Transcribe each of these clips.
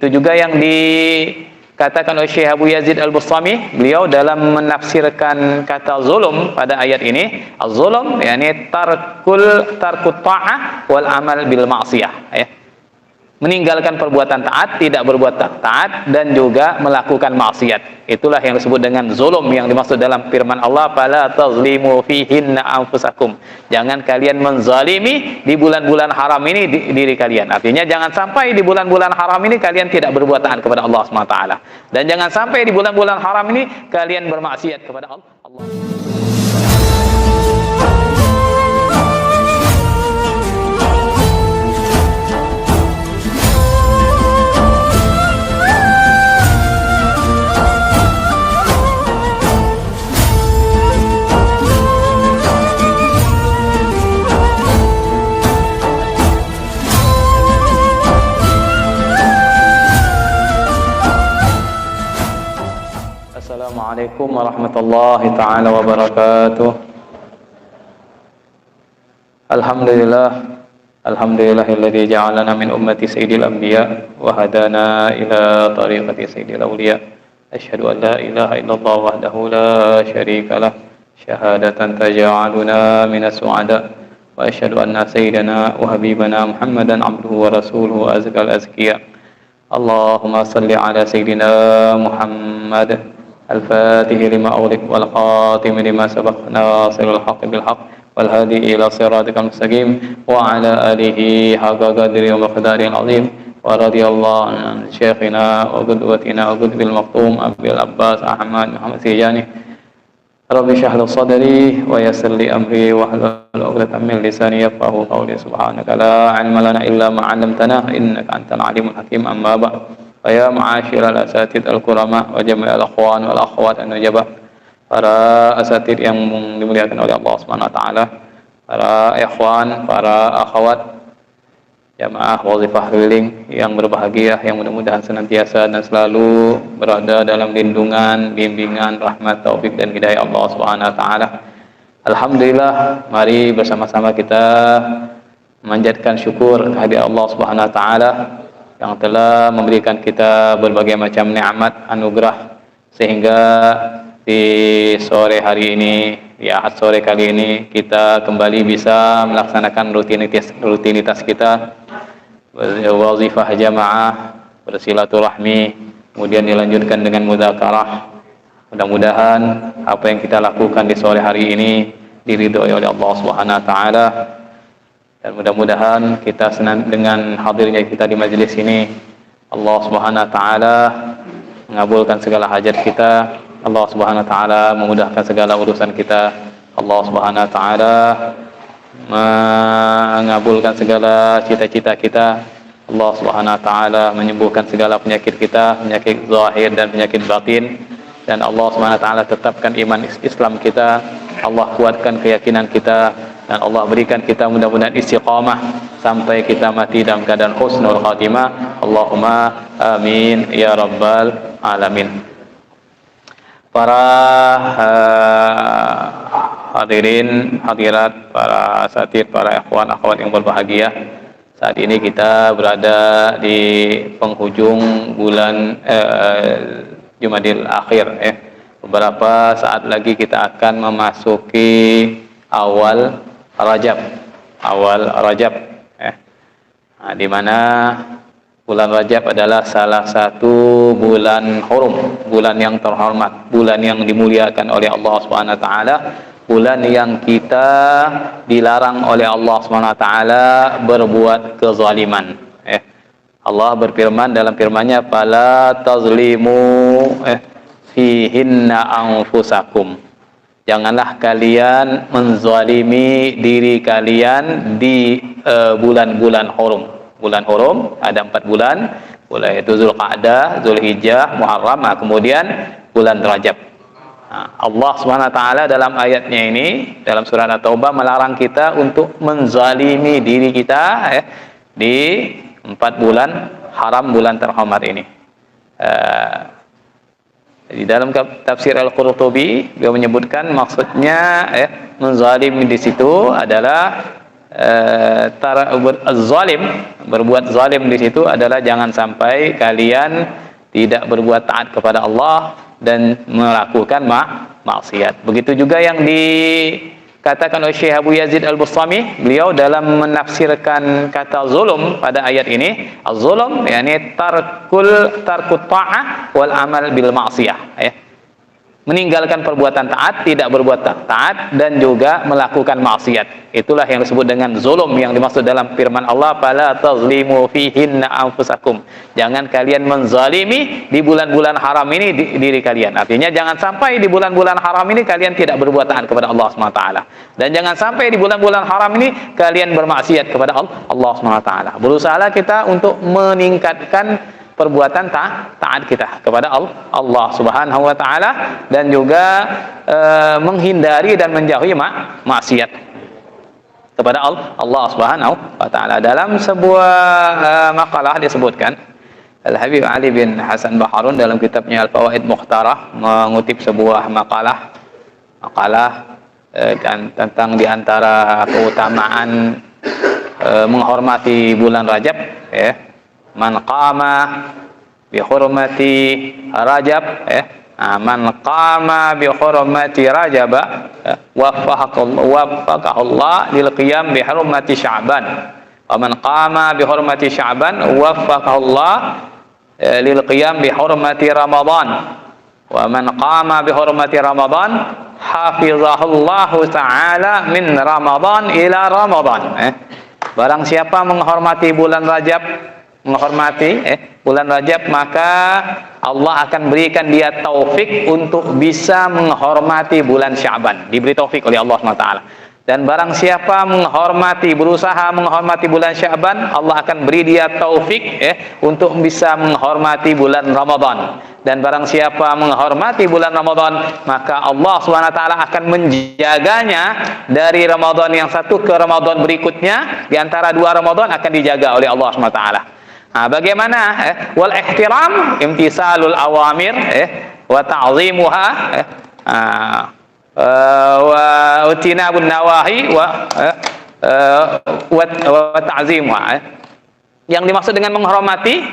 Itu juga yang dikatakan oleh Syekh Abu Yazid Al-Bustami. Beliau dalam menafsirkan kata zulum pada ayat ini, az-zulum yakni tarkut ta'ah wal amal bil ma'siyah, ya. Meninggalkan perbuatan taat, tidak berbuat taat, dan juga melakukan maksiat. Itulah yang disebut dengan zulum, yang dimaksud dalam firman Allah, fala tazlimu fihinna anfusakum. Jangan kalian menzalimi di bulan-bulan haram ini diri kalian. Artinya jangan sampai di bulan-bulan haram ini kalian tidak berbuat taat kepada Allah SWT. Dan jangan sampai di bulan-bulan haram ini kalian bermaksiat kepada Allah. Assalamualaikum warahmatullahi ta'ala wabarakatuh. Alhamdulillahilladzi ja'alana min ummati sayyidil anbiya wa hadana ila tariqati sayyidil awliya. Asyhadu an la ilaha illallah wahdahu la syarika lah, syahadatan taj'aluna minas su'ada, wa asyhadu anna sayyidana wa habibana Muhammadan abduhu wa rasuluhu azkal azkiya. Allahumma salli ala sayyidina Muhammad الفاتح لما أغلق والخاتم لما سبق ناصر الحق بالحق والهادي إلى صراطك المستقيم وعلى آله حق قدره ومقداره العظيم ورضي الله عن شيخنا وقدوتنا وقدوة المقطوم أبي العباس أحمد محمد سيجاني رب اشرح لي صدري ويسر لي أمري واحلل عقدة من لساني يفقهوا قولي سبحانك لا علم لنا إلا ما علمتنا إنك أنت العليم الحكيم أما بعد. Ya ma'asyiral asatid al-kurama wa jami'al akhwan wal akhwat an-nujabah, para asatid yang dimuliakan oleh Allah Subhanahu wa taala, para ikhwan, para akhwat jamaah wazifah keliling yang berbahagia, yang mudah-mudahan senantiasa dan selalu berada dalam lindungan, bimbingan, rahmat, taufik dan hidayah Allah Subhanahu wa taala. Alhamdulillah, mari bersama-sama kita memanjatkan syukur kehadirat Allah Subhanahu wa taala yang telah memberikan kita berbagai macam nikmat anugerah, sehingga di sore hari ini, di Ahad sore kali ini, kita kembali bisa melaksanakan rutinitas kita, wazifah jamaah, bersilaturahmi, kemudian dilanjutkan dengan mudzakarah. Mudah-mudahan apa yang kita lakukan di sore hari ini diridhoi oleh Allah Subhanahu wa taala. Dan mudah-mudahan kita senang dengan hadirnya kita di majelis ini, Allah Subhanahu wa taala mengabulkan segala hajat kita, Allah Subhanahu wa taala memudahkan segala urusan kita, Allah Subhanahu wa taala mengabulkan segala cita-cita kita, Allah Subhanahu wa taala menyembuhkan segala penyakit kita, penyakit zahir dan penyakit batin, dan Allah Subhanahu wa taala tetapkan iman Islam kita, Allah kuatkan keyakinan kita, dan Allah berikan kita mudah-mudahan istiqamah sampai kita mati dalam keadaan husnul khatimah. Allahumma amin ya rabbal alamin. Para hadirin, hadirat, para asatid, para ikhwan, akhwat yang berbahagia, saat ini kita berada di penghujung bulan Jumadil Akhir, ya. Beberapa saat lagi kita akan memasuki awal Rajab, ya. Nah, di mana bulan Rajab adalah salah satu bulan hurum, bulan yang terhormat, bulan yang dimuliakan oleh Allah Subhanahu wa taala, bulan yang kita dilarang oleh Allah Subhanahu wa taala berbuat kezaliman, ya. Allah berfirman dalam firman-Nya, fala tazlimu fihinna anfusakum. Janganlah kalian menzalimi diri kalian di bulan-bulan hurum. Bulan hurum ada 4 bulan, yaitu Zulqa'dah, Zulhijjah, Muharram, kemudian bulan Rajab. Nah, Allah SWT dalam ayatnya ini, dalam surah At-Taubah, melarang kita untuk menzalimi diri kita, ya, di 4 bulan haram, bulan terhormat ini. Di dalam tafsir Al-Qurtubi dia menyebutkan maksudnya menzalimi di situ adalah zalim, berbuat zalim di situ adalah jangan sampai kalian tidak berbuat taat kepada Allah dan melakukan maksiat. Begitu juga yang dikatakan oleh Syekh Abu Yazid Al-Bustami, beliau dalam menafsirkan kata zulum pada ayat ini, az-zulum yakni tarkut ta'ah wal amal bil ma'siyah, ya. Meninggalkan perbuatan taat, tidak berbuat taat, dan juga melakukan maksiat. Itulah yang disebut dengan zulum, yang dimaksud dalam firman Allah, fala tazlimu fihinna anfusakum. Jangan kalian menzalimi di bulan-bulan haram ini diri kalian. Artinya jangan sampai di bulan-bulan haram ini kalian tidak berbuat taat kepada Allah SWT. Dan jangan sampai di bulan-bulan haram ini kalian bermaksiat kepada Allah SWT. Berusahalah kita untuk meningkatkan perbuatan taat kita kepada Allah Subhanahu wa taala, dan juga menghindari dan menjauhi maksiat kepada Allah Subhanahu wa taala. Dalam sebuah makalah disebutkan, Al-Habib Ali bin Hasan Baharun dalam kitabnya Al-Fawaid Mukhtarah mengutip sebuah makalah dan tentang diantara keutamaan menghormati bulan Rajab, ya. Man qama bi hurmati Rajab, man qama bi hurmati Rajab waffaqahu Allah lil qiyam bi hurmati Sya'ban, wa man qama bi hurmati Sya'ban waffaqahu Allah lil qiyam bi hurmati Ramadan, wa man qama bi hurmati Ramadan hafizahullahu ta'ala min Ramadan ila Ramadan. Barang siapa menghormati bulan Rajab, menghormati bulan Rajab, maka Allah akan berikan dia taufik untuk bisa menghormati bulan Sya'ban, diberi taufik oleh Allah SWT. Dan barang siapa berusaha menghormati bulan Sya'ban, Allah akan beri dia taufik untuk bisa menghormati bulan Ramadan. Dan barang siapa menghormati bulan Ramadan, maka Allah SWT akan menjaganya dari Ramadan yang satu ke Ramadan berikutnya. Di antara dua Ramadan akan dijaga oleh Allah SWT. Bagaimana wal ihtiram imtisalul awamir wa ta'zimuha wa utinabun nawahi wa ta'zimuha. Yang dimaksud dengan menghormati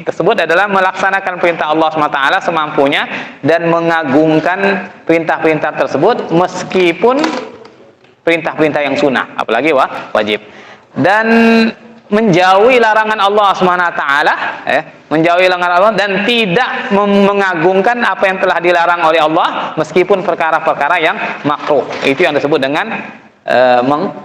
tersebut adalah melaksanakan perintah Allah SWT semampunya dan mengagungkan perintah-perintah tersebut meskipun perintah-perintah yang sunnah, apalagi wajib. Dan menjauhi larangan Allah SWT, menjauhi larangan Allah dan tidak mengagungkan apa yang telah dilarang oleh Allah meskipun perkara-perkara yang makruh. Itu yang disebut dengan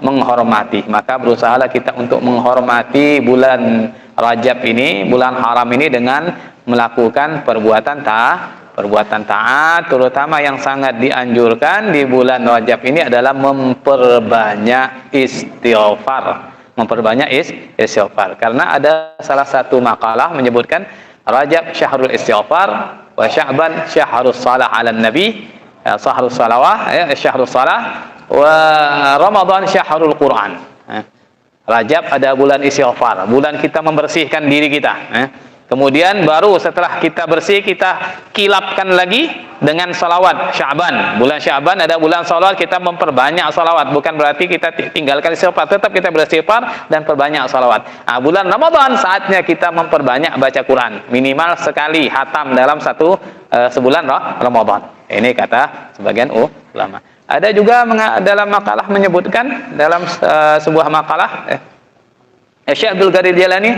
menghormati. Maka berusahalah kita untuk menghormati bulan Rajab ini, bulan haram ini, dengan melakukan perbuatan taat, terutama yang sangat dianjurkan di bulan Rajab ini adalah memperbanyak istighfar. Istighfar, karena ada salah satu makalah menyebutkan Rajab syahrul istighfar wa Sya'ban syahrus salah ala nabi, syahrus salawah, syahrus salah, wa Ramadan syahrul Quran. Rajab ada bulan istighfar, bulan kita membersihkan diri kita. Kemudian baru setelah kita bersih, kita kilapkan lagi dengan salawat. Sya'ban, bulan Sya'ban ada bulan salawat, kita memperbanyak salawat. Bukan berarti kita tinggalkan istighfar, tetap kita beristighfar dan perbanyak salawat. Bulan Ramadan saatnya kita memperbanyak baca Quran, minimal sekali hatam dalam sebulan Ramadan. Ini kata sebagian ulama. Ada juga dalam makalah menyebutkan, dalam sebuah makalah Syekh Abdul Qadir Jailani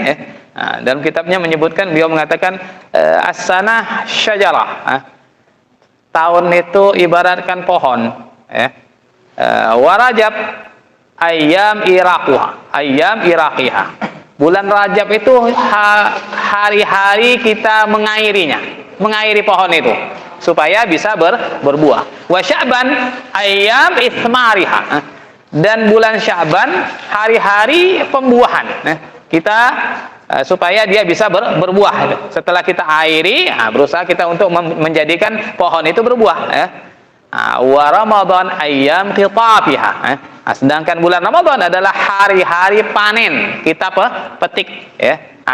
dalam kitabnya menyebutkan, beliau mengatakan as-sanah syajarah, tahun itu ibaratkan pohon, wa Rajab ayyam iraqiha, bulan Rajab itu hari-hari kita mengairi pohon itu supaya bisa berbuah. Wa Sya'ban ayyam itsmariha, dan bulan Sya'ban hari-hari pembuahan kita, supaya dia bisa berbuah. Setelah kita airi, berusaha kita untuk menjadikan pohon itu berbuah. Wa Ramadan ayyam qitafiha, sedangkan bulan Ramadan adalah hari-hari panen, kita petik.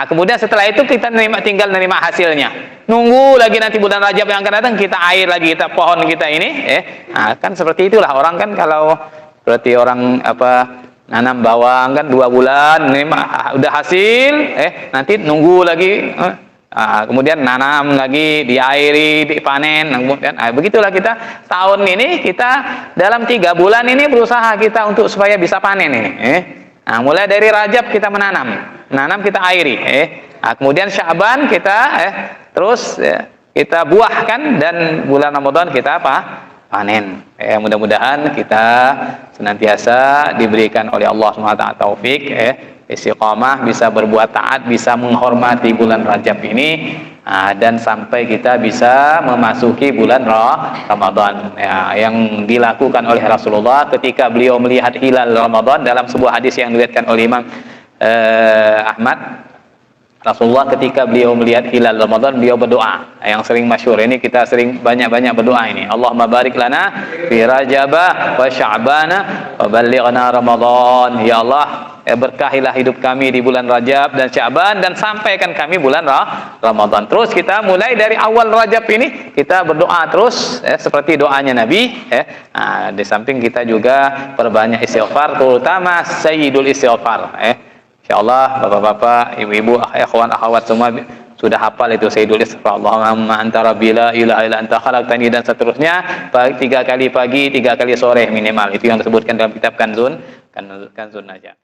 Kemudian setelah itu kita tinggal menerima hasilnya. Nunggu lagi nanti bulan Rajab yang akan datang, kita air lagi pohon kita ini. Kan seperti itulah orang kan, kalau berarti orang nanam bawang kan 2 bulan, ini udah hasil, nanti nunggu lagi, kemudian nanam lagi, diairi, dipanen, kemudian begitulah kita tahun ini, kita dalam 3 bulan ini berusaha kita untuk supaya bisa panen ini. Mulai dari Rajab kita menanam kita airi, kemudian Sya'ban kita terus kita buahkan, dan bulan Ramadan kita panen. Mudah-mudahan kita senantiasa diberikan oleh Allah SWT taufik, istiqamah, bisa berbuat taat, bisa menghormati bulan Rajab ini, dan sampai kita bisa memasuki bulan Ramadan, yang dilakukan oleh Rasulullah ketika beliau melihat hilal Ramadan. Dalam sebuah hadis yang diriwayatkan oleh Imam Ahmad, Rasulullah ketika beliau melihat hilal Ramadan, beliau berdoa yang sering masyhur ini, kita sering banyak-banyak berdoa ini, Allahumma barik lana fi Rajaba wa Sya'bana wa ballighna Ramadan. Ya Allah, berkahilah hidup kami di bulan Rajab dan Sya'ban, dan sampaikan kami bulan Ramadan. Terus kita mulai dari awal Rajab ini kita berdoa terus, seperti doanya Nabi. Di samping kita juga perbanyak istighfar, terutama sayyidul istighfar. Insyaallah bapak-bapak, ibu-ibu, akhwan akhwat semua sudah hafal itu sayyidul istighfar. Allahumma anta rabbi la ilaha illa anta khalaqtani, dan seterusnya 3 kali pagi, 3 kali sore minimal. Itu yang disebutkan dalam kitab Kanzun Najah.